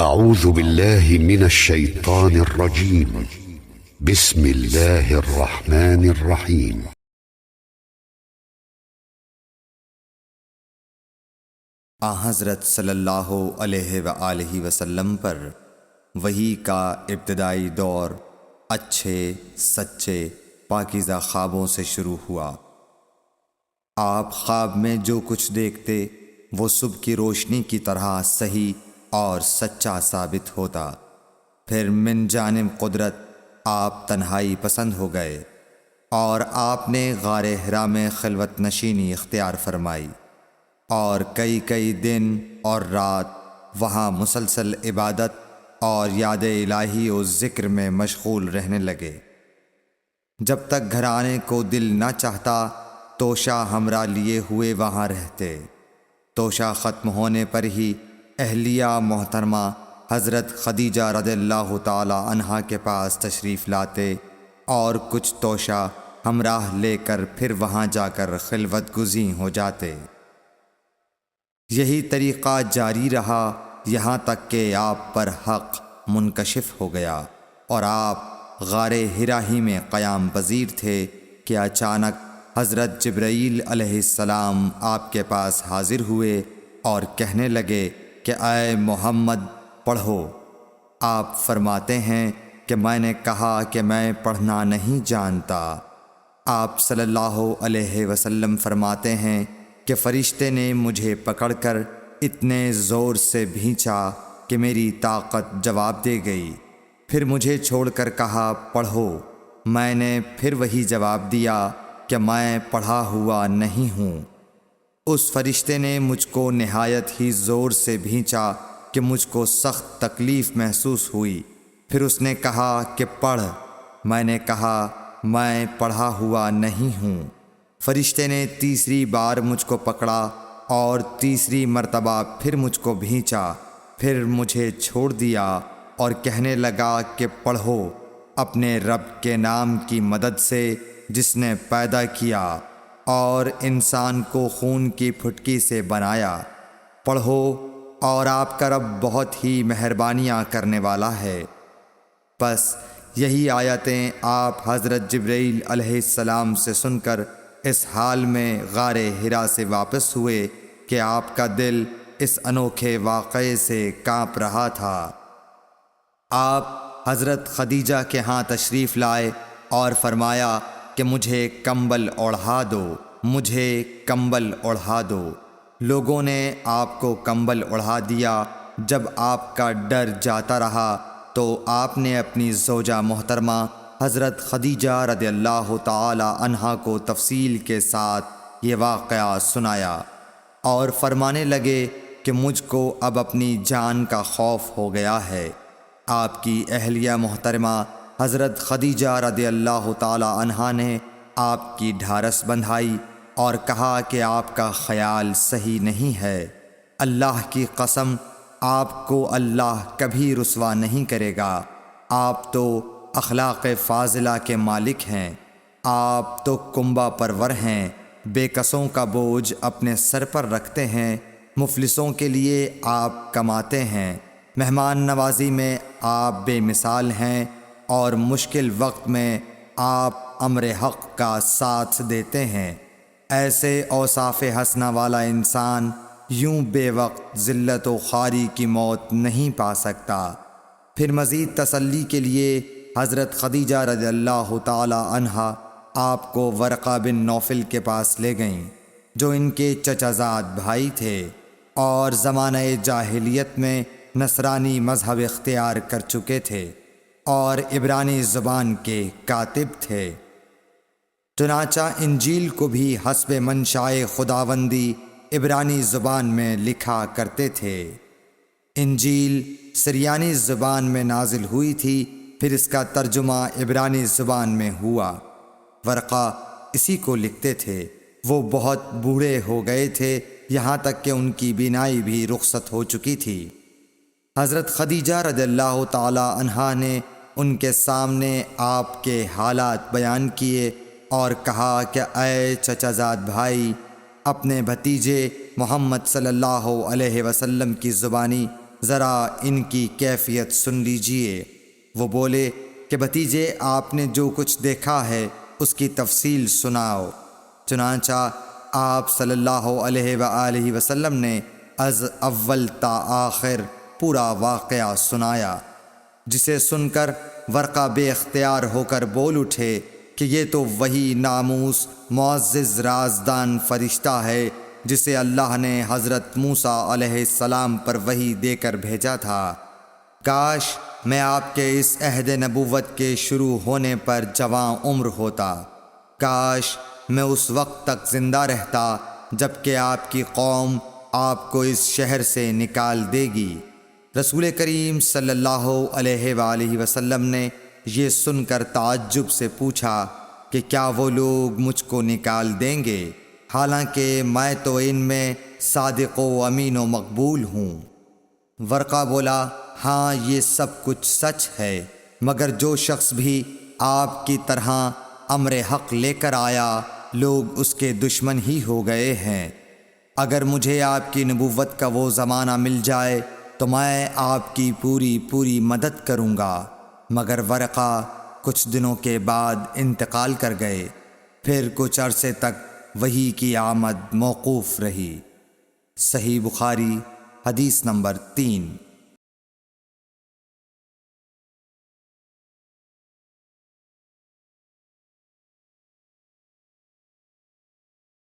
أعوذ بالله من الشيطان الرجيم. بسم الله الرحمن الرحيم. حضرت صلی اللہ علیہ وآلہ وسلم پر وحی کا ابتدائی دور اچھے سچے پاکیزہ خوابوں سے شروع ہوا۔ آپ خواب میں جو کچھ دیکھتے وہ صبح کی روشنی کی طرح صحیح اور سچا ثابت ہوتا۔ پھر من جانب قدرت آپ تنہائی پسند ہو گئے اور آپ نے غار حرا میں خلوت نشینی اختیار فرمائی اور کئی دن اور رات وہاں مسلسل عبادت اور یاد الہی و ذکر میں مشغول رہنے لگے۔ جب تک گھر آنے کو دل نہ چاہتا توشہ ہمراہ لیے ہوئے وہاں رہتے۔ توشہ ختم ہونے پر ہی اہلیہ محترمہ حضرت خدیجہ رضی اللہ تعالی عنہا کے پاس تشریف لاتے اور کچھ توشہ ہمراہ لے کر پھر وہاں جا کر خلوت گزین ہو جاتے۔ یہی طریقہ جاری رہا یہاں تک کہ آپ پر حق منکشف ہو گیا اور آپ غار حرا ہی میں قیام پذیر تھے کہ اچانک حضرت جبرائیل علیہ السلام آپ کے پاس حاضر ہوئے اور کہنے لگے کہ اے محمد پڑھو۔ آپ فرماتے ہیں کہ میں نے کہا کہ میں پڑھنا نہیں جانتا۔ آپ صلی اللہ علیہ وسلم فرماتے ہیں کہ فرشتے نے مجھے پکڑ کر اتنے زور سے بھینچا کہ میری طاقت جواب دے گئی۔ پھر مجھے چھوڑ کر کہا پڑھو۔ میں نے پھر وہی جواب دیا کہ میں پڑھا ہوا نہیں ہوں۔ اس فرشتے نے مجھ کو نہایت ہی زور سے بھینچا کہ مجھ کو سخت تکلیف محسوس ہوئی۔ پھر اس نے کہا کہ پڑھ۔ میں نے کہا میں پڑھا ہوا نہیں ہوں۔ فرشتے نے تیسری بار مجھ کو پکڑا اور تیسری مرتبہ پھر مجھ کو بھینچا۔ پھر مجھے چھوڑ دیا اور کہنے لگا کہ پڑھو اپنے رب کے نام کی مدد سے جس نے پیدا کیا اور انسان کو خون کی پھٹکی سے بنایا۔ پڑھو اور آپ کا رب بہت ہی مہربانیاں کرنے والا ہے۔ پس یہی آیتیں آپ حضرت جبرائیل علیہ السلام سے سن کر اس حال میں غار حرا سے واپس ہوئے کہ آپ کا دل اس انوکھے واقعے سے کانپ رہا تھا۔ آپ حضرت خدیجہ کے ہاں تشریف لائے اور فرمایا کہ مجھے کمبل اوڑھا دو، مجھے کمبل اوڑھا دو۔ لوگوں نے آپ کو کمبل اوڑھا دیا۔ جب آپ کا ڈر جاتا رہا تو آپ نے اپنی زوجہ محترمہ حضرت خدیجہ رضی اللہ تعالی عنہا کو تفصیل کے ساتھ یہ واقعہ سنایا اور فرمانے لگے کہ مجھ کو اب اپنی جان کا خوف ہو گیا ہے۔ آپ کی اہلیہ محترمہ حضرت خدیجہ رضی اللہ تعالی عنہا نے آپ کی ڈھارس بندھائی اور کہا کہ آپ کا خیال صحیح نہیں ہے۔ اللہ کی قسم آپ کو اللہ کبھی رسوا نہیں کرے گا۔ آپ تو اخلاق فاضلہ کے مالک ہیں۔ آپ تو کنبہ پرور ہیں، بے کسوں کا بوجھ اپنے سر پر رکھتے ہیں، مفلسوں کے لیے آپ کماتے ہیں، مہمان نوازی میں آپ بے مثال ہیں اور مشکل وقت میں آپ امر حق کا ساتھ دیتے ہیں۔ ایسے اوصاف حسنہ والا انسان یوں بے وقت ذلت و خواری کی موت نہیں پا سکتا۔ پھر مزید تسلی کے لیے حضرت خدیجہ رضی اللہ تعالی عنہا آپ کو ورقہ بن نوفل کے پاس لے گئیں جو ان کے چچا زاد بھائی تھے اور زمانہ جاہلیت میں نصرانی مذہب اختیار کر چکے تھے اور عبرانی زبان کے کاتب تھے۔ چنانچہ انجیل کو بھی حسب منشائے خداوندی عبرانی زبان میں لکھا کرتے تھے۔ انجیل سریانی زبان میں نازل ہوئی تھی، پھر اس کا ترجمہ عبرانی زبان میں ہوا۔ ورقہ اسی کو لکھتے تھے۔ وہ بہت بوڑھے ہو گئے تھے، یہاں تک کہ ان کی بینائی بھی رخصت ہو چکی تھی۔ حضرت خدیجہ رضی اللہ تعالی عنہا نے ان کے سامنے آپ کے حالات بیان کیے اور کہا کہ اے چچا زاد بھائی، اپنے بھتیجے محمد صلی اللہ علیہ وسلم کی زبانی ذرا ان کی کیفیت سن لیجئے۔ وہ بولے کہ بھتیجے، آپ نے جو کچھ دیکھا ہے اس کی تفصیل سناؤ۔ چنانچہ آپ صلی اللہ علیہ وآلہ وسلم نے از اول تا آخر پورا واقعہ سنایا، جسے سن کر ورقہ بے اختیار ہو کر بول اٹھے کہ یہ تو وہی ناموس معزز رازدان فرشتہ ہے جسے اللہ نے حضرت موسیٰ علیہ السلام پر وحی دے کر بھیجا تھا۔ کاش میں آپ کے اس عہد نبوت کے شروع ہونے پر جواں عمر ہوتا، کاش میں اس وقت تک زندہ رہتا جب کہ آپ کی قوم آپ کو اس شہر سے نکال دے گی۔ رسول کریم صلی اللہ علیہ وآلہ وسلم نے یہ سن کر تعجب سے پوچھا کہ کیا وہ لوگ مجھ کو نکال دیں گے، حالانکہ میں تو ان میں صادق و امین و مقبول ہوں۔ ورقہ بولا، ہاں یہ سب کچھ سچ ہے، مگر جو شخص بھی آپ کی طرح امر حق لے کر آیا لوگ اس کے دشمن ہی ہو گئے ہیں۔ اگر مجھے آپ کی نبوت کا وہ زمانہ مل جائے تو میں آپ کی پوری مدد کروں گا، مگر ورقہ کچھ دنوں کے بعد انتقال کر گئے، پھر کچھ عرصے تک وحی کی آمد موقوف رہی۔ صحیح بخاری حدیث نمبر 3۔